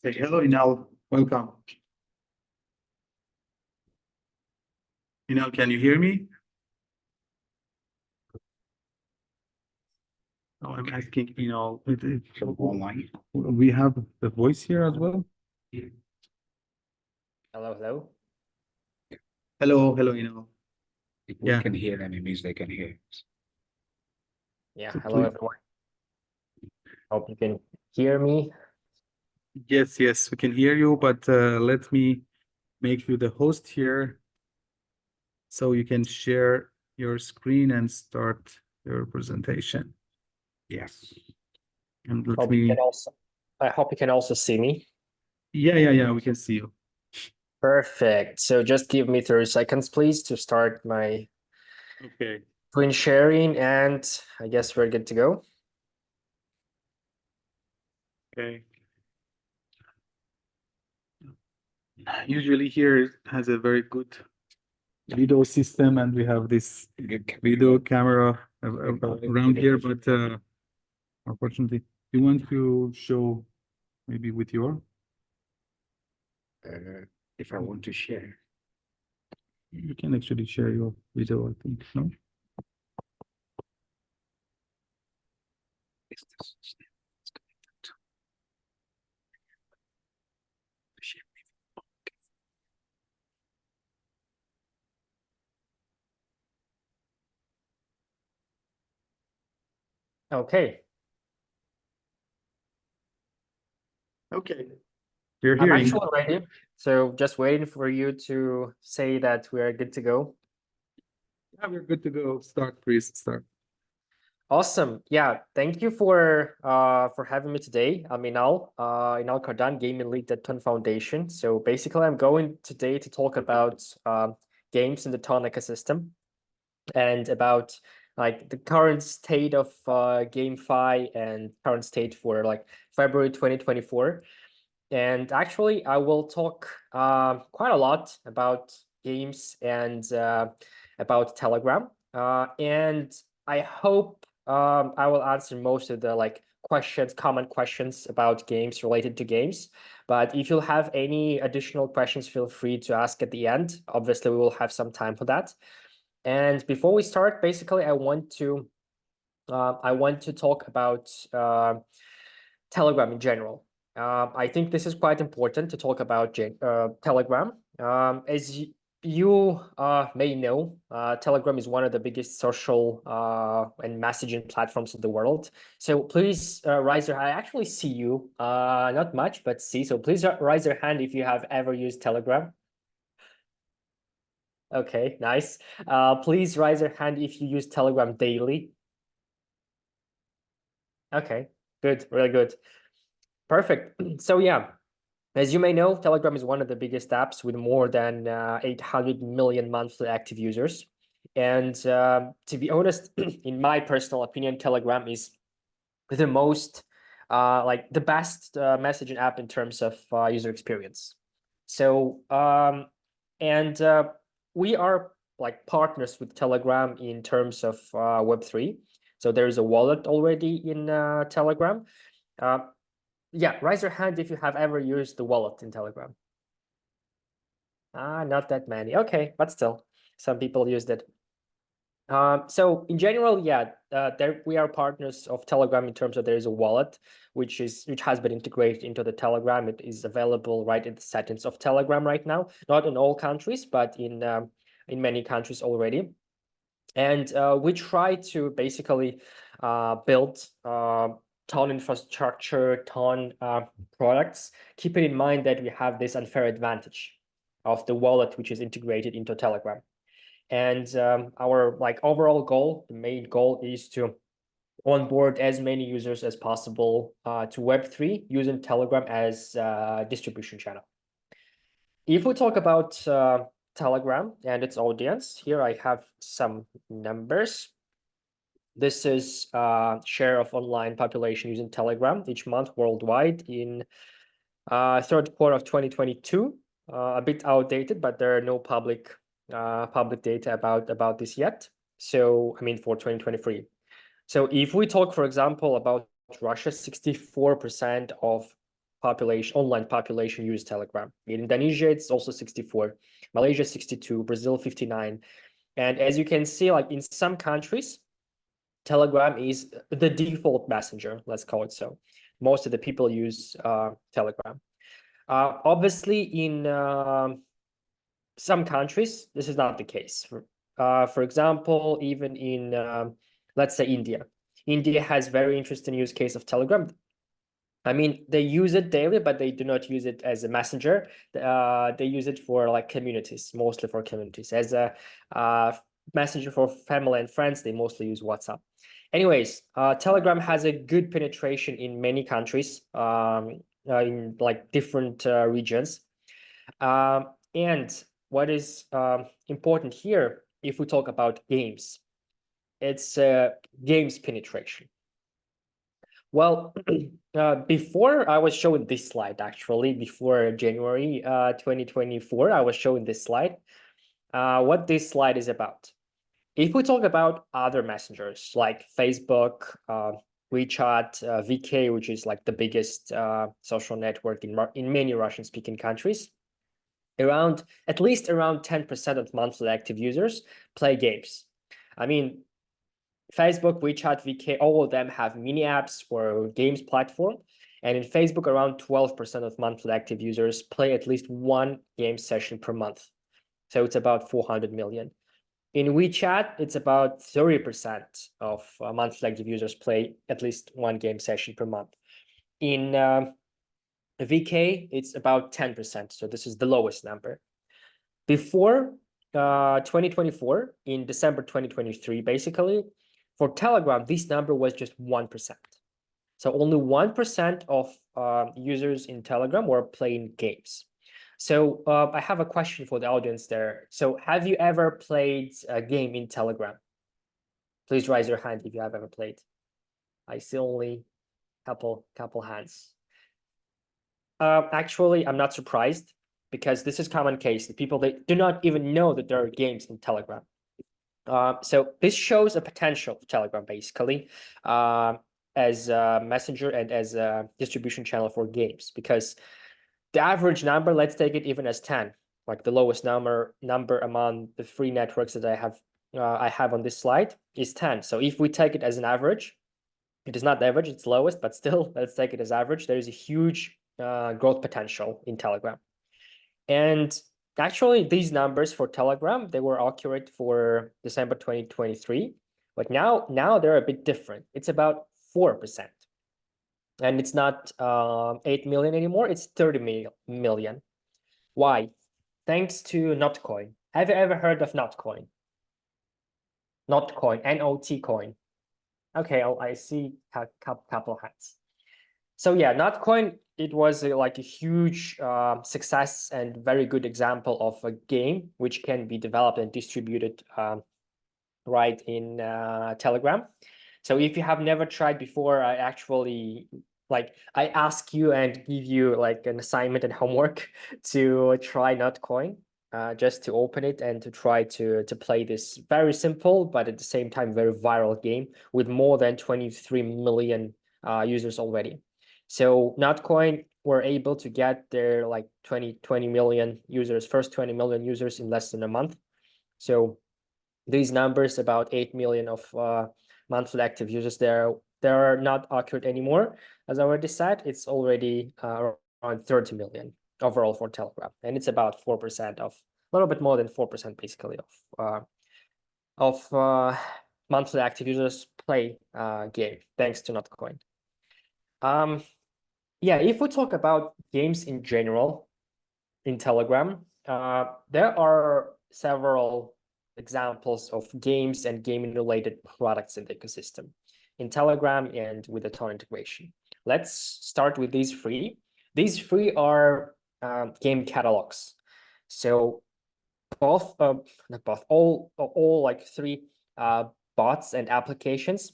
Say hello, Inal. Welcome. Inal, can you hear me? Oh, I'm asking Inal. Online. We have the voice here as well. Hello, hello. Hello, Inal. If we can hear them, it means they can hear us. Yeah, So hello please- everyone. Hope you can hear me. Yes, we can hear you, but let me make you the host here so you can share your screen and start your presentation. Yes. And let Hope you me, can also, I hope you can also see me. yeah, we can see you. Perfect. So just give me 30 seconds, please, to start my Okay. screen sharing, and I guess we're good to go. Okay. Usually here it has a very good video system, and we have this video camera around here, but unfortunately, you want to show maybe with your, If I want to share. you can actually share your video, I think, no? Is this it's connected? Share. Okay. Okay. You're I'm hearing. actually ready. So just waiting for you to say that we are good to go. Yeah, we're good to go. Start, please, start. Awesome. Yeah, thank you for having me today. I'm Inal Kardan, Gaming Lead at Ton Foundation. So basically, I'm going today to talk about games in the Ton ecosystem and about like the current state of GameFi and current state for like February 2024. And actually, I will talk quite a lot about games and about Telegram. And I hope I will answer most of the like common questions about games related to games. But if you have any additional questions, feel free to ask at the end. Obviously, we will have some time for that. And before we start, basically, I want to talk about Telegram in general. I think this is quite important to talk about Telegram. As you may know, Telegram is one of the biggest social and messaging platforms in the world. So please raise your hand. I actually see you, not much, but see. So please raise your hand if you have ever used Telegram. Okay, nice. Please raise your hand if you use Telegram daily. Okay, good, really good. Perfect. So yeah, as you may know, Telegram is one of the biggest apps with more than 800 million monthly active users. And to be honest, in my personal opinion, Telegram is the most, like the best messaging app in terms of user experience. So, we are like partners with Telegram in terms of Web3. So there is a wallet already in Telegram. Yeah, raise your hand if you have ever used the wallet in Telegram. Not that many. Okay, but still, some people used it. So in general, yeah, there we are partners of Telegram in terms of there is a wallet which has been integrated into the Telegram. It is available right in the settings of Telegram right now, not in all countries, but in many countries already. And we try to basically build ton infrastructure, ton products, keeping in mind that we have this unfair advantage of the wallet which is integrated into Telegram. And our like overall goal, the main goal, is to onboard as many users as possible to Web3 using Telegram as a distribution channel. If we talk about Telegram and its audience, here I have some numbers. This is share of online population using Telegram each month worldwide in third quarter of 2022. A bit outdated, but there are no public data about this yet. So I mean for 2023. So if we talk, for example, about Russia, 64% of population, online population use Telegram. In Indonesia, it's also 64, Malaysia 62, Brazil 59. And as you can see, like in some countries, Telegram is the default messenger, let's call it so. Most of the people use Telegram. Obviously, in some countries, this is not the case. For example, even in, let's say, India. India has very interesting use case of Telegram. I mean, they use it daily, but they do not use it as a messenger. They use it for like communities, mostly for communities. As a messenger for family and friends, they mostly use WhatsApp. Anyways, Telegram has a good penetration in many countries, in like different regions. And what is important here, if we talk about games, it's games penetration. Well, before I was showing this slide, actually, before January 2024, I was showing this slide. What this slide is about. If we talk about other messengers like Facebook, WeChat, VK, which is like the biggest social network in many Russian-speaking countries, at least around 10% of monthly active users play games. I mean, Facebook, WeChat, VK, all of them have mini apps or games platform. And in Facebook, around 12% of monthly active users play at least one game session per month. So it's about 400 million. In WeChat, it's about 30% of monthly active users play at least one game session per month. In VK, it's about 10%. So this is the lowest number. Before 2024, in December 2023, basically, for Telegram, this number was just 1%. So only 1% of users in Telegram were playing games. So I have a question for the audience there. So have you ever played a game in Telegram? Please raise your hand if you have ever played. I see only couple hands. Actually, I'm not surprised because this is common case. The people, they do not even know that there are games in Telegram. So this shows a potential of Telegram, basically, as a messenger and as a distribution channel for games, because the average number, let's take it even as 10, like the lowest number among the free networks that I have on this slide is 10. So if we take it as an average, it is not the average, it's lowest, but still, let's take it as average. There is a huge growth potential in Telegram. And actually, these numbers for Telegram, they were accurate for December 2023, but now they're a bit different. It's about 4%. And it's not 8 million anymore, it's 30 million. Why? Thanks to Notcoin. Have you ever heard of Notcoin? Notcoin, N-O-T coin. Okay, I see a couple of hands. So yeah, Notcoin, it was like a huge success and very good example of a game which can be developed and distributed right in Telegram. So if you have never tried before, I actually I ask you and give you like an assignment and homework to try Notcoin, just to open it and to try to play this very simple but at the same time very viral game with more than 23 million users already. So Notcoin were able to get their like 20 million users, first 20 million users in less than a month. So these numbers, about 8 million of monthly active users, they're not accurate anymore. As I already said, it's already around 30 million overall for Telegram, and it's about 4% of, a little bit more than 4% basically of monthly active users play game thanks to Notcoin. Yeah, if we talk about games in general in Telegram, there are several examples of games and gaming related products in the ecosystem in Telegram and with the Tone integration. Let's start with these three. These three are game catalogs. So all like three bots and applications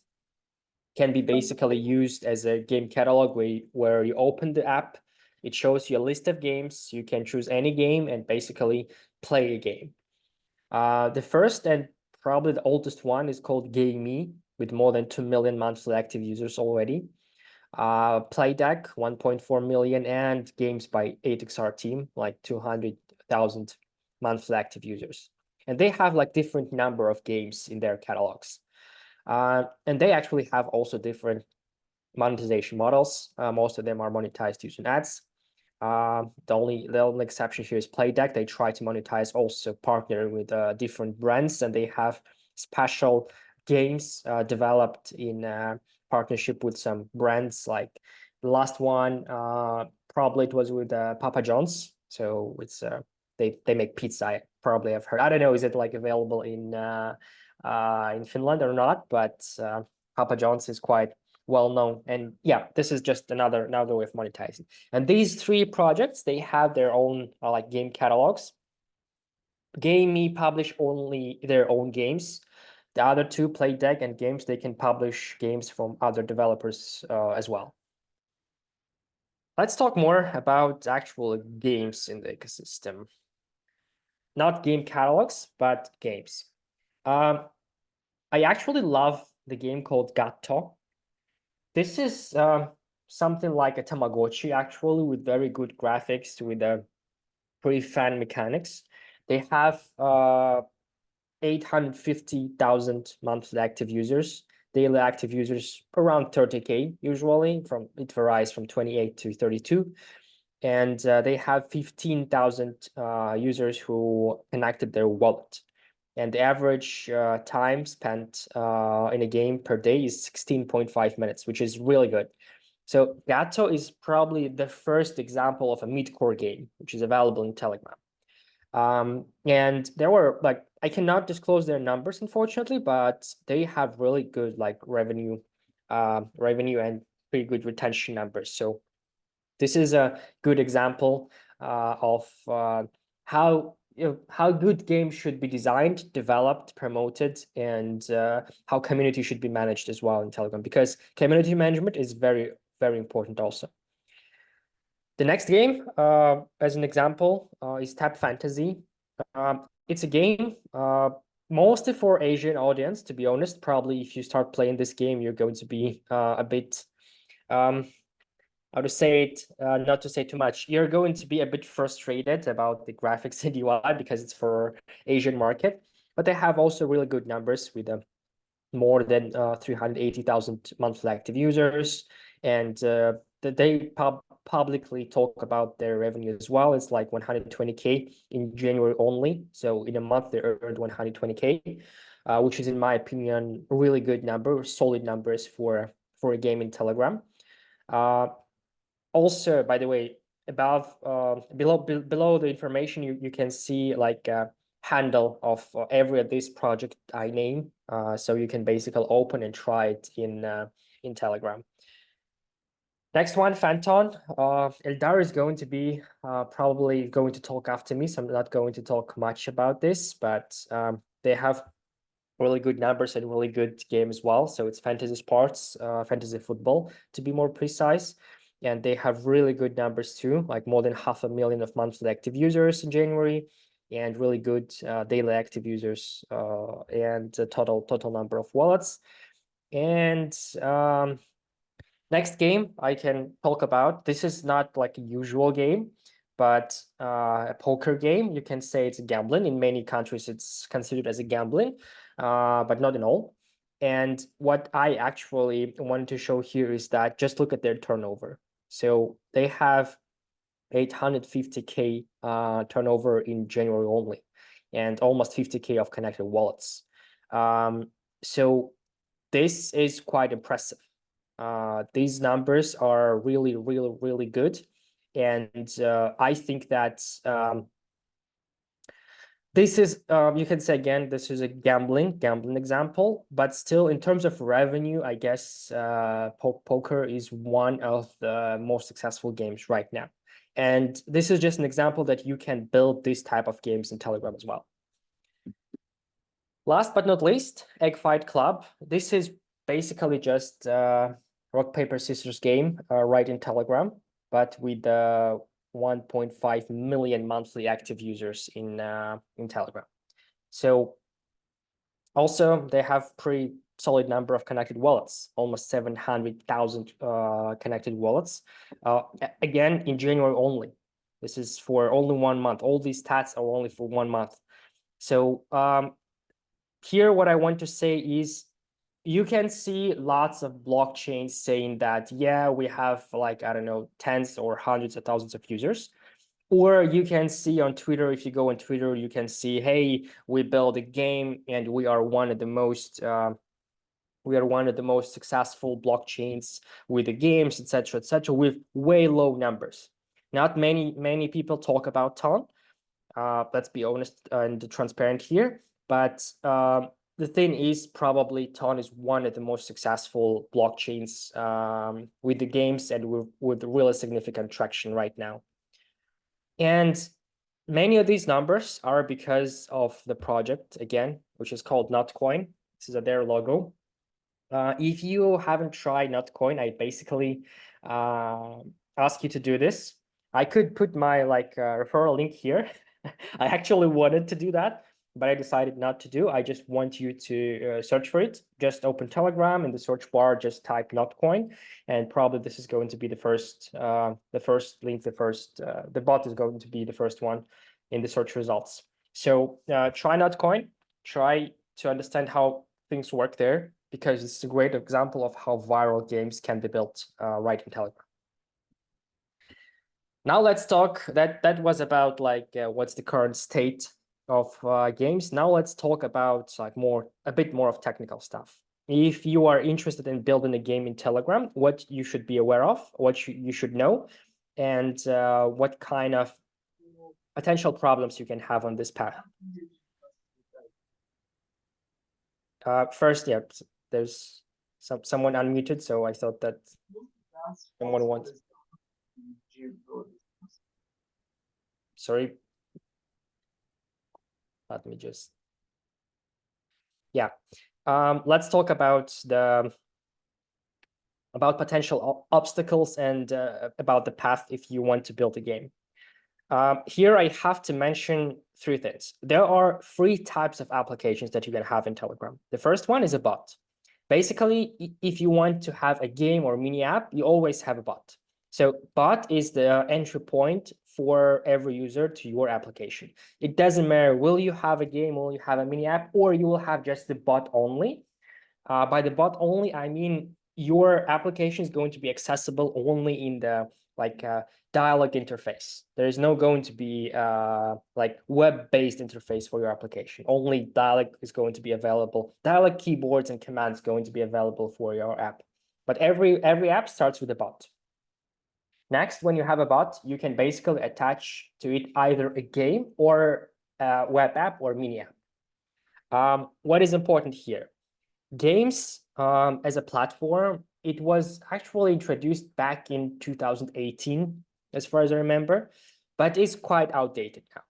can be basically used as a game catalog where you open the app, it shows you a list of games. You can choose any game and basically play a game. The first and probably the oldest one is called Game Me, with more than 2 million monthly active users already. Playdeck 1.4 million, and games by 8XR team like 200,000 monthly active users. And they have like different number of games in their catalogs. And they actually have also different monetization models. Most of them are monetized using ads. The only exception here is Playdeck. They try to monetize also partnering with different brands, and they have special games developed in partnership with some brands. Like the last one, probably it was with Papa John's. So it's they make pizza. I probably have heard. I don't know, is it like available in Finland or not? But Papa John's is quite well known. And yeah, this is just another way of monetizing. And these three projects, they have their own like game catalogs. GameMe publish only their own games. The other two, Playdeck and Games, they can publish games from other developers as well. Let's talk more about actual games in the ecosystem. Not game catalogs, but games. I actually love the game called Gatto. This is something like a Tamagotchi, actually, with very good graphics, with pretty fun mechanics. They have 850,000 monthly active users, daily active users around 30K usually. It varies from 28 to 32. And they have 15,000 users who connected their wallet. And the average time spent in a game per day is 16.5 minutes, which is really good. So Gatto is probably the first example of a mid-core game, which is available in Telegram. And there were like, I cannot disclose their numbers, unfortunately, but they have really good like revenue and pretty good retention numbers. So this is a good example of how good games should be designed, developed, promoted, and how community should be managed as well in Telegram, because community management is very, very important also. The next game, as an example, is Tap Fantasy. It's a game mostly for Asian audience, to be honest. Probably if you start playing this game, you're going to be a bit how to say it, not to say too much, you're going to be a bit frustrated about the graphics and UI because it's for Asian market, but they have also really good numbers with more than 380,000 monthly active users, and they publicly talk about their revenue as well. It's like 120K in January only. So in a month they earned 120K, which is in my opinion a really good number, solid numbers for a game in Telegram. Also, by the way, above below the information, you can see like a handle of every of this project I name, so you can basically open and try it in Telegram. Next one, Phantom. Eldar is going to be probably going to talk after me, so I'm not going to talk much about this, but they have really good numbers and really good game as well. So it's fantasy sports, fantasy football to be more precise. And they have really good numbers too, like more than 500,000 of monthly active users in January, and really good daily active users and the total number of wallets. And next game I can talk about. This is not like a usual game, but a poker game. You can say it's gambling. In many countries, it's considered as a gambling, but not in all. And what I actually wanted to show here is that just look at their turnover. So they have 850K turnover in January only, and almost 50K of connected wallets. So this is quite impressive. These numbers are really, really, really good. And I think that this is, you can say again, this is a gambling example, but still in terms of revenue, I guess poker is one of the most successful games right now. And this is just an example that you can build this type of games in Telegram as well. Last but not least, Egg Fight Club. This is basically just rock, paper, scissors game right in Telegram, but with 1.5 million monthly active users in Telegram. So also they have pretty solid number of connected wallets, almost 700,000 connected wallets. Again, in January only. This is for only 1 month. All these stats are only for 1 month. So here, what I want to say is you can see lots of blockchains saying that, yeah, we have like, I don't know, tens or hundreds of thousands of users. Or you can see on Twitter, if you go on Twitter, you can see, hey, we built a game and we are one of the most successful blockchains with the games, etc., with way low numbers. Not many people talk about Ton. Let's be honest and transparent here. But the thing is, probably Ton is one of the most successful blockchains with the games and with really significant traction right now. And many of these numbers are because of the project, again, which is called Notcoin. This is their logo. If you haven't tried Notcoin, I basically ask you to do this. I could put my referral link here. I actually wanted to do that, but I decided not to do. I just want you to search for it. Just open Telegram in the search bar, just type Notcoin, and probably this is going to be the first link. The bot is going to be the first one in the search results. So try Notcoin. Try to understand how things work there, because it's a great example of how viral games can be built right in Telegram. Now let's talk, that was about what's the current state of games. Now let's talk about a bit more of technical stuff. If you are interested in building a game in Telegram, what you should be aware of, what you should know, and what kind of potential problems you can have on this path. First, yeah, there's someone unmuted, so I thought that someone wanted. Sorry. Let me just. Yeah. Let's talk about potential obstacles and about the path if you want to build a game. Here I have to mention 3 things. There are 3 types of applications that you can have in Telegram. The first one is a bot. Basically, if you want to have a game or mini app, you always have a bot. So bot is the entry point for every user to your application. It doesn't matter, will you have a game, will you have a mini app, or you will have just the bot only. By the bot only, I mean your application is going to be accessible only in the dialogue interface. There is no going to be web-based interface for your application. Only dialogue is going to be available. Dialogue keyboards and commands going to be available for your app. But every app starts with a bot. Next, when you have a bot, you can basically attach to it either a game or a web app or mini app. What is important here? Games as a platform, it was actually introduced back in 2018, as far as I remember, but it's quite outdated now.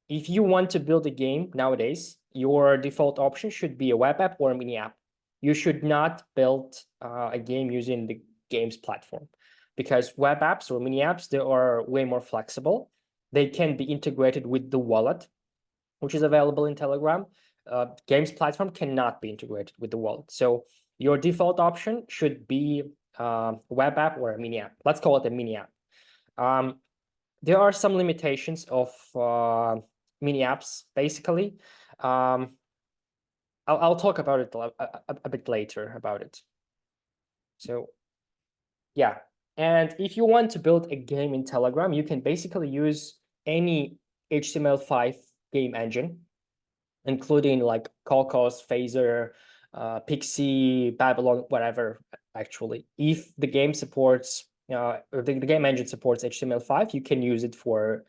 If you want to build a game nowadays, your default option should be a web app or a mini app. You should not build a game using the games platform, because web apps or mini apps, they are way more flexible. They can be integrated with the wallet, which is available in Telegram. Games platform cannot be integrated with the wallet. So your default option should be web app or a mini app. Let's call it a mini app. There are some limitations of mini apps, basically. I'll talk about it a bit later about it. So yeah, and if you want to build a game in Telegram, you can basically use any HTML5 game engine, including like Cocos, Phaser, Pixie, Babylon, whatever, actually. If the game supports, or the game engine supports HTML5, you can use it for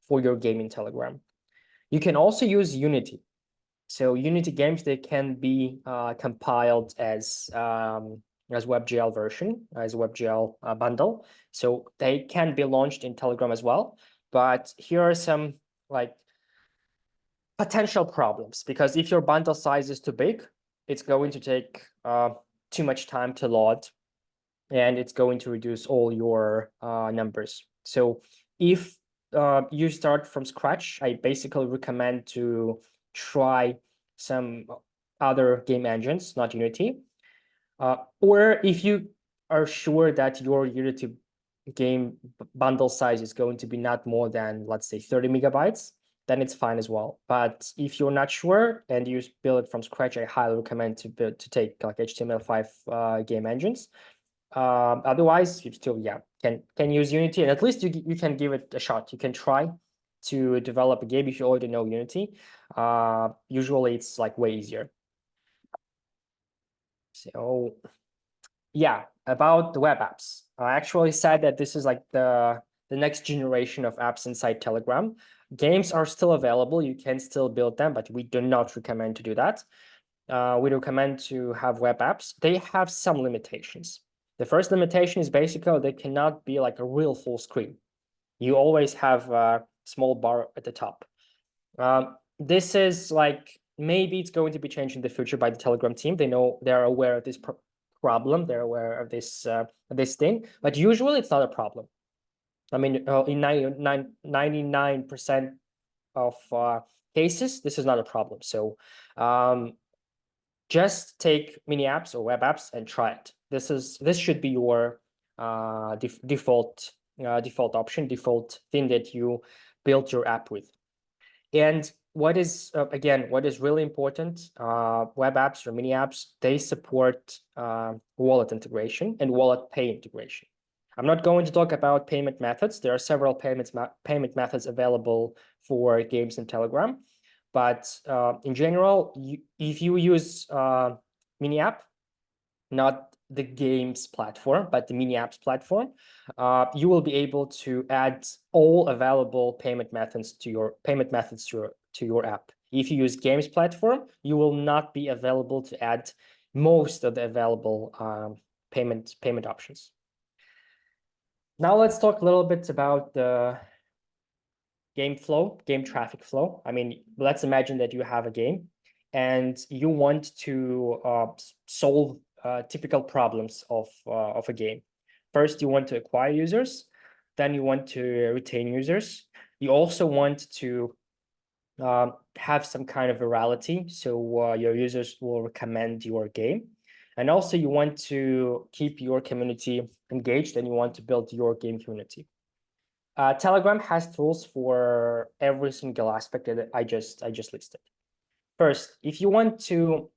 your game in Telegram. You can also use Unity. So Unity games, they can be compiled as WebGL version, as WebGL bundle. So they can be launched in Telegram as well. But here are some potential problems, because if your bundle size is too big, it's going to take too much time to load, and it's going to reduce all your numbers. So if you start from scratch, I basically recommend to try some other game engines, not Unity. Or if you are sure that your Unity game bundle size is going to be not more than, let's say, 30 megabytes, then it's fine as well. But if you're not sure and you build it from scratch, I highly recommend to take like HTML5 game engines. Otherwise, you still can use Unity, and at least you can give it a shot. You can try to develop a game if you already know Unity. Usually, it's like way easier. So yeah, about the web apps. I actually said that this is like the next generation of apps inside Telegram. Games are still available. You can still build them, but we do not recommend to do that. We recommend to have web apps. They have some limitations. The first limitation is basically they cannot be like a real full screen. You always have a small bar at the top. This is like, maybe it's going to be changed in the future by the Telegram team. They're aware of this problem. They're aware of this thing, but usually it's not a problem. I mean, in 99% of cases, this is not a problem. So just take mini apps or web apps and try it. This should be your default option, default thing that you build your app with. And what is again, what is really important, web apps or mini apps, they support wallet integration and wallet pay integration. I'm not going to talk about payment methods. There are several payment methods available for games in Telegram. But in general, if you use mini app, not the games platform, but the mini apps platform, you will be able to add all available payment methods to your app. If you use games platform, you will not be available to add most of the available payment options. Now let's talk a little bit about the game traffic flow. I mean, let's imagine that you have a game and you want to solve typical problems of a game. First, you want to acquire users, then you want to retain users. You also want to have some kind of virality, so your users will recommend your game. And also you want to keep your community engaged and you want to build your game community. Telegram has tools for every single aspect that I just listed. First, if you want to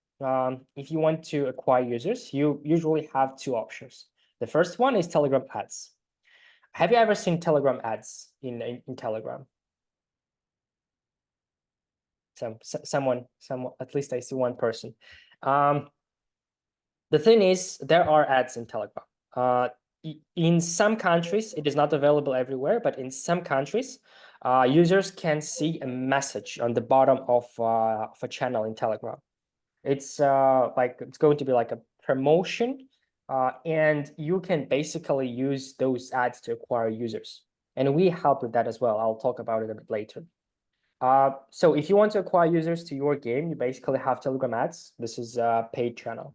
acquire users, you usually have two options. The first one is Telegram ads. Have you ever seen Telegram ads in Telegram? Someone, at least I see one person. The thing is, there are ads in Telegram. In some countries, it is not available everywhere, but in some countries, users can see a message on the bottom of a channel in Telegram. It's it's going to be like a promotion, and you can basically use those ads to acquire users. And we help with that as well. I'll talk about it a bit later. So if you want to acquire users to your game, you basically have Telegram ads. This is a paid channel.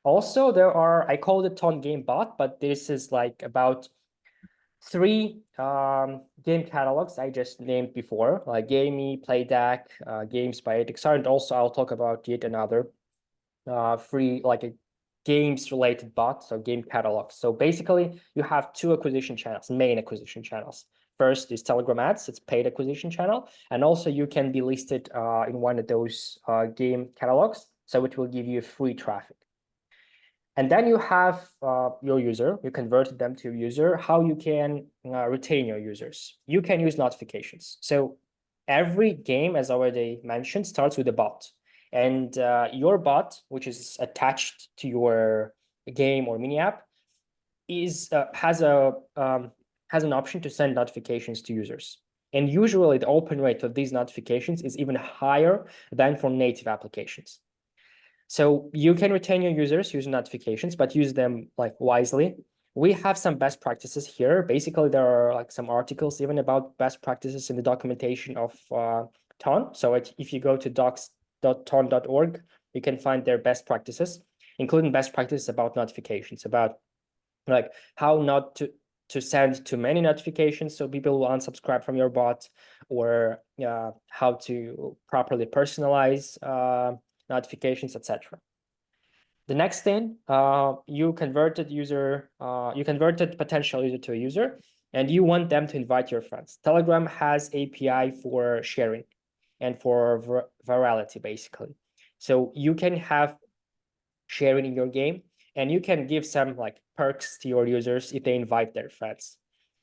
Also, there are, I call it Ton Game Bot, but this is like about 3 game catalogs I just named before, like Gamey, Playdeck, Games by Edixar, and also I'll talk about yet another free, like a games related bot, so game catalogs. So basically, you have 2 acquisition channels, main acquisition channels. First is Telegram ads, it's paid acquisition channel, and also you can be listed in one of those game catalogs, so it will give you free traffic. And then you have your user, you converted them to a user. How you can retain your users? You can use notifications. So every game, as already mentioned, starts with a bot. And your bot, which is attached to your game or mini app, has an option to send notifications to users. And usually the open rate of these notifications is even higher than for native applications. So you can retain your users using notifications, but use them like wisely. We have some best practices here. Basically, there are like some articles even about best practices in the documentation of Ton. So if you go to docs.ton.org, you can find their best practices, including best practices about notifications, about like how not to send too many notifications so people will unsubscribe from your bot, or how to properly personalize notifications, etc. The next thing, you converted potential user to a user, and you want them to invite your friends. Telegram has API for sharing and for virality, basically. So you can have sharing in your game, and you can give some like perks to your users if they invite their friends.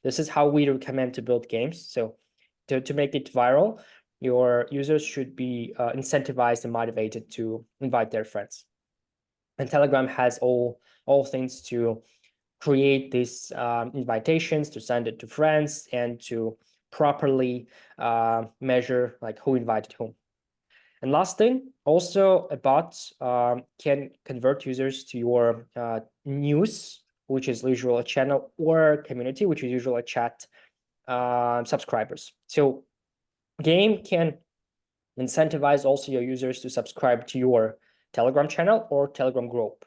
This is how we recommend to build games. So to make it viral, your users should be incentivized and motivated to invite their friends. And Telegram has all things to create these invitations, to send it to friends, and to properly measure like who invited whom. And last thing, also a bot can convert users to your news, which is usually a channel, or community, which is usually a chat subscribers. So game can incentivize also your users to subscribe to your Telegram channel or Telegram group.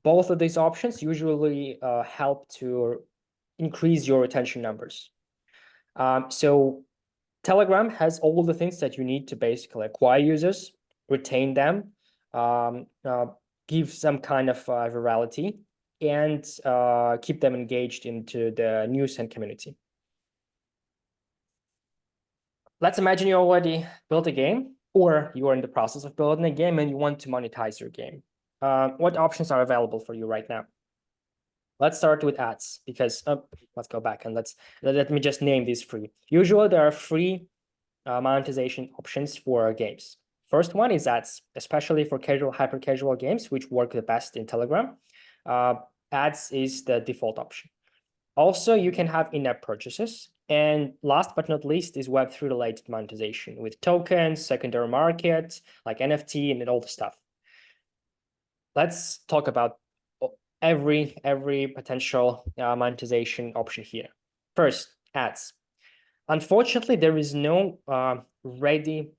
Both of these options usually help to increase your retention numbers. So Telegram has all the things that you need to basically acquire users, retain them, give some kind of virality, and keep them engaged into the news and community. Let's imagine you already built a game, or you are in the process of building a game and you want to monetize your game. What options are available for you right now? Let's start with ads, because let's go back and let me just name these free. Usually there are free monetization options for games. First one is ads, especially for casual, hyper casual games, which work the best in Telegram. Ads is the default option. Also, you can have in-app purchases. And last but not least is Web3 related monetization with tokens, secondary market, like NFT and all the stuff. Let's talk about every potential monetization option here. First, ads. Unfortunately, there is no ready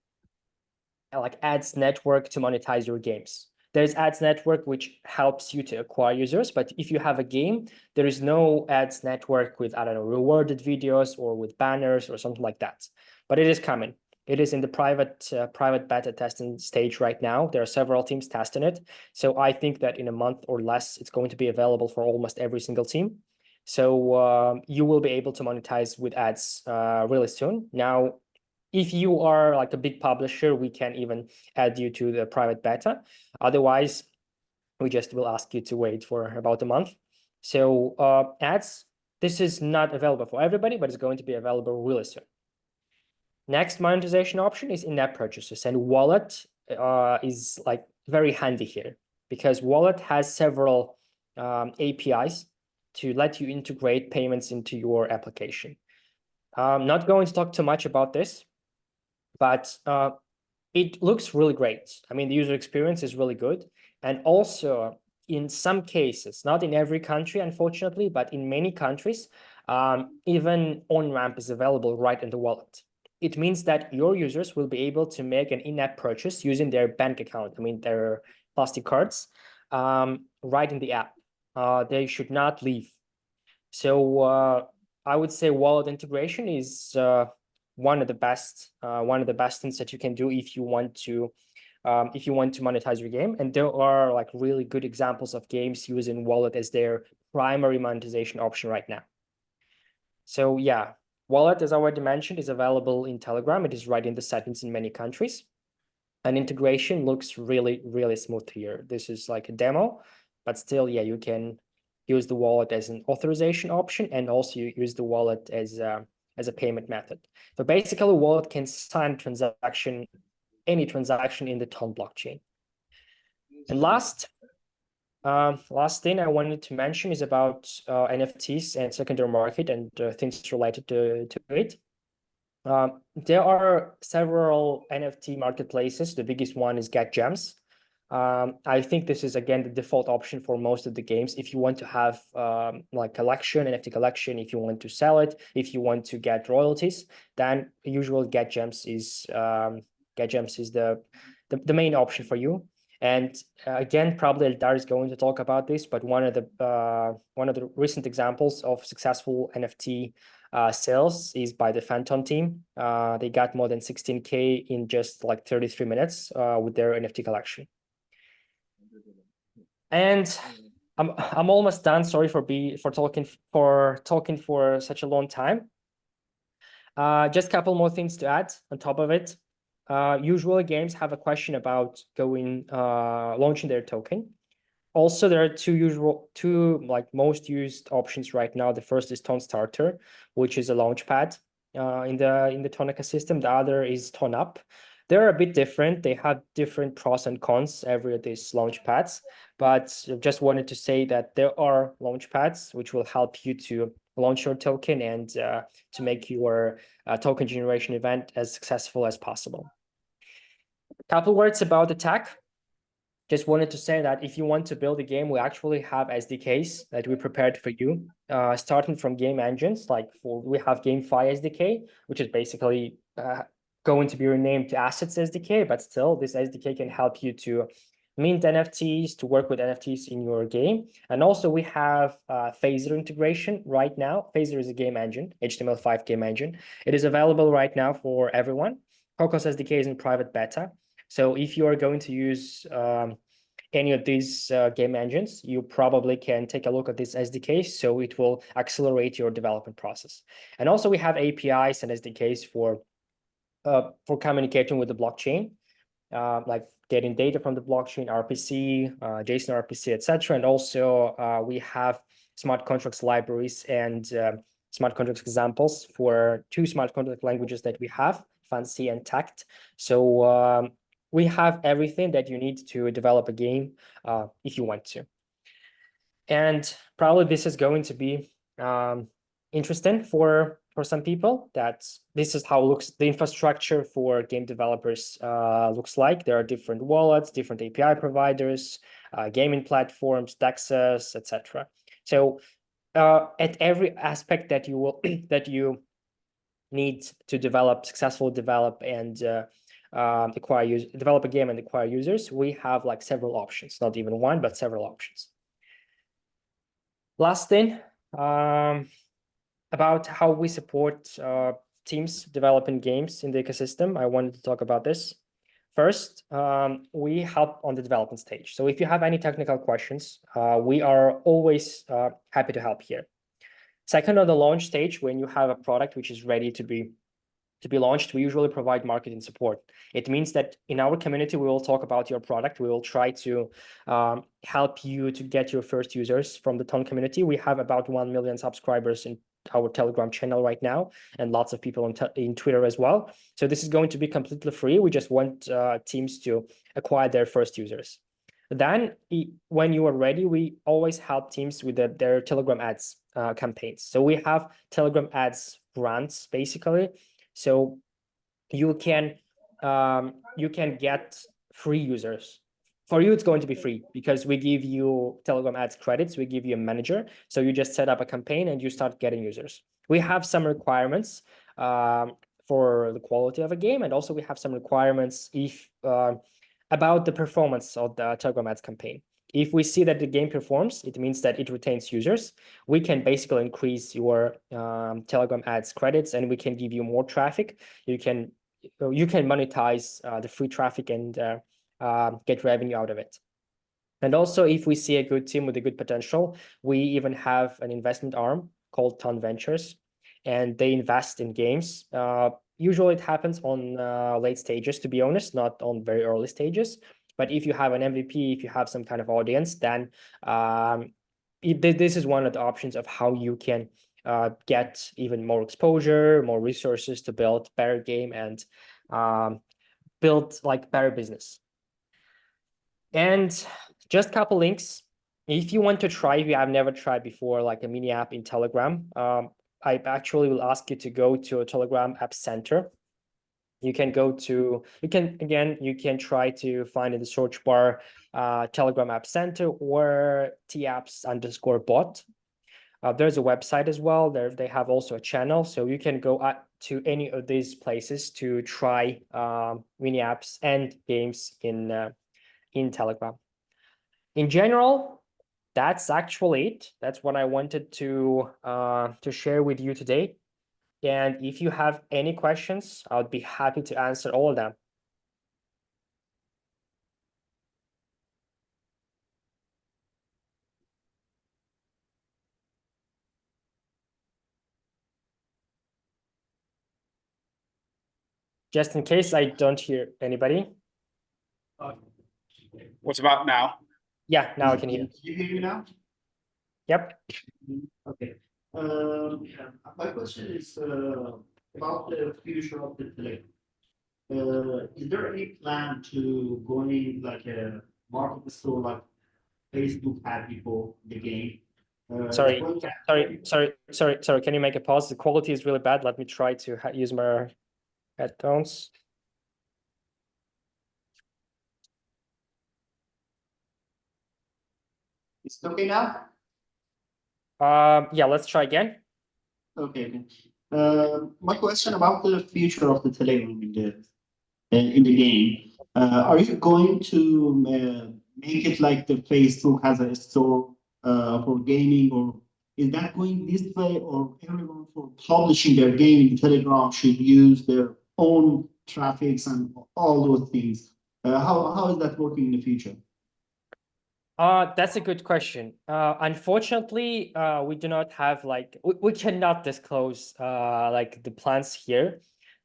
like ads network to monetize your games. There's ads network which helps you to acquire users, but if you have a game, there is no ads network with, I don't know, rewarded videos or with banners or something like that. But it is coming. It is in the private beta testing stage right now. There are several teams testing it. So I think that in a month or less, it's going to be available for almost every single team. So you will be able to monetize with ads really soon. Now, if you are like a big publisher, we can even add you to the private beta. Otherwise, we just will ask you to wait for about a month. So ads, this is not available for everybody, but it's going to be available really soon. Next monetization option is in-app purchases, and Wallet is like very handy here because Wallet has several APIs to let you integrate payments into your application. I'm not going to talk too much about this, but it looks really great. I mean, the user experience is really good. And also, in some cases, not in every country, unfortunately, but in many countries, even on-ramp is available right in the wallet. It means that your users will be able to make an in-app purchase using their bank account, I mean, their plastic cards, right in the app. They should not leave. So I would say wallet integration is one of the best things that you can do if you want to monetize your game. And there are like really good examples of games using wallet as their primary monetization option right now. So yeah, wallet, as I already mentioned, is available in Telegram. It is right in the settings in many countries. And integration looks really, really smooth here. This is like a demo, but still, yeah, you can use the wallet as an authorization option, and also you use the wallet as a payment method. So basically, wallet can sign any transaction in the Ton blockchain. And last thing I wanted to mention is about NFTs and secondary market and things related to it. There are several NFT marketplaces. The biggest one is Get Gems. I think this is, again, the default option for most of the games. If you want to have like collection, NFT collection, if you want to sell it, if you want to get royalties, then usually Get Gems is the main option for you. And again, probably Eldar is going to talk about this, but one of the recent examples of successful NFT sales is by the Phantom team. They got more than 16K in just like 33 minutes with their NFT collection. And I'm almost done. Sorry for talking for such a long time. Just a couple more things to add on top of it. Usually games have a question about launching their token. Also, there are two like most used options right now. The first is Ton Starter, which is a launchpad in the Ton ecosystem. The other is Ton Up. They're a bit different. They have different pros and cons every of these launchpads, but just wanted to say that there are launchpads which will help you to launch your token and to make your token generation event as successful as possible. A couple words about the tech. Just wanted to say that if you want to build a game, we actually have SDKs that we prepared for you, starting from game engines. We have GameFi SDK, which is basically going to be renamed to Assets SDK, but still this SDK can help you to mint NFTs, to work with NFTs in your game. And also we have Phaser integration right now. Phaser is a game engine, HTML5 game engine. It is available right now for everyone. Cocos SDK is in private beta. So if you are going to use any of these game engines, you probably can take a look at this SDK, so it will accelerate your development process. And also we have APIs and SDKs for communicating with the blockchain, like getting data from the blockchain, RPC, JSON RPC, etc. And also we have smart contracts libraries and smart contracts examples for two smart contract languages that we have, Fancy and Tact. So we have everything that you need to develop a game if you want to. And probably this is going to be interesting for some people, that this is how the infrastructure for game developers looks like. There are different wallets, different API providers, gaming platforms, DEXs, etc. So at every aspect that you need to successfully develop and develop a game and acquire users, we have like several options, not even one, but several options. Last thing, about how we support teams developing games in the ecosystem, I wanted to talk about this. First, we help on the development stage. So if you have any technical questions, we are always happy to help here. Second, on the launch stage, when you have a product which is ready to be launched, we usually provide marketing support. It means that in our community, we will talk about your product. We will try to help you to get your first users from the Ton community. We have about 1 million subscribers in our Telegram channel right now, and lots of people in Twitter as well. So this is going to be completely free. We just want teams to acquire their first users. Then when you are ready, we always help teams with their Telegram ads campaigns. So we have Telegram ads brands, basically. So you can get free users. For you, it's going to be free because we give you Telegram ads credits. We give you a manager. So you just set up a campaign and you start getting users. We have some requirements for the quality of a game. And also we have some requirements about the performance of the Telegram ads campaign. If we see that the game performs, it means that it retains users. We can basically increase your Telegram ads credits, and we can give you more traffic. You can monetize the free traffic and get revenue out of it. And also, if we see a good team with a good potential, we even have an investment arm called Ton Ventures, and they invest in games. Usually it happens on late stages, to be honest, not on very early stages. But if you have an MVP, if you have some kind of audience, then this is one of the options of how you can get even more exposure, more resources to build better game and build like better business. And just a couple links. If you want to try, if you have never tried before, like a mini app in Telegram, I actually will ask you to go to a Telegram App Center. You can try to find in the search bar Telegram App Center or tapps_bot. There's a website as well. They have also a channel, so you can go to any of these places to try mini apps and games in Telegram. In general, that's actually it. That's what I wanted to share with you today. And if you have any questions, I would be happy to answer all of them. Just in case I don't hear anybody. What's about now? Yeah, now I can hear. You hear me now? Yep. Okay. My question is about the future of the Telegram. Is there any plan to go in like a market store like Facebook had before the game? Sorry, Like, when sorry. Can you make a pause? The quality is really bad. Let me try to use my headphones. It's okay now? Yeah, let's try again. Okay. My question about the future of the Telegram in the game. Are you going to make it like the Facebook has a store for gaming, or is that going this way, or everyone for publishing their game in Telegram should use their own traffics and all those things? How is that working in the future? That's a good question. Unfortunately, we do not have like we cannot disclose like the plans here.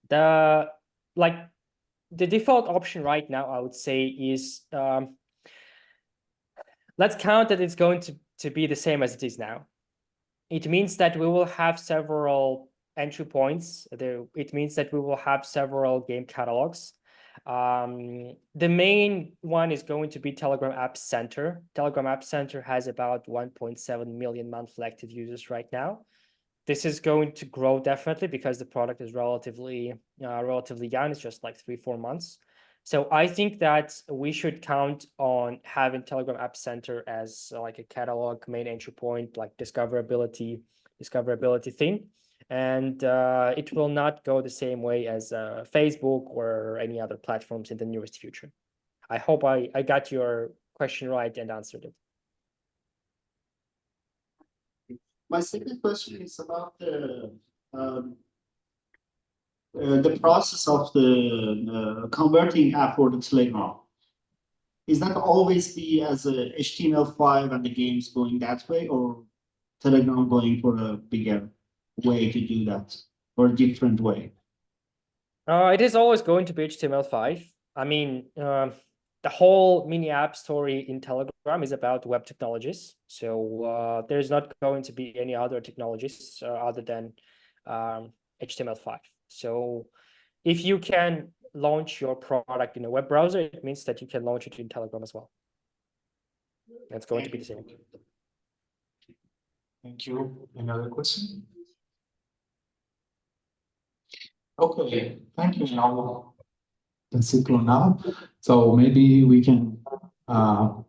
The like the default option right now, I would say, is let's count that it's going to be the same as it is now. It means that we will have several entry points. It means that we will have several game catalogs. The main one is going to be Telegram App Center. Telegram App Center has about 1.7 million monthly active users right now. This is going to grow definitely because the product is relatively young. It's just like 3-4 months. So I think that we should count on having Telegram App Center as like a catalog main entry point, like discoverability thing. And it will not go the same way as Facebook or any other platforms in the nearest future. I hope I got your question right and answered it. My second question is about the process of the converting app for the Telegram. Is that always be as a HTML5 and the games going that way, or Telegram going for a bigger way to do that, or a different way? It is always going to be HTML5. I mean, the whole mini app story in Telegram is about web technologies. So there's not going to be any other technologies other than HTML5. So if you can launch your product in a web browser, it means that you can launch it in Telegram as well. It's going to be the same. Thank you. Another question? Okay, thank you, Inal. That's it for now. So maybe we can the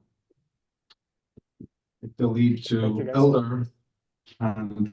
lead Thank you, to guys. Elder and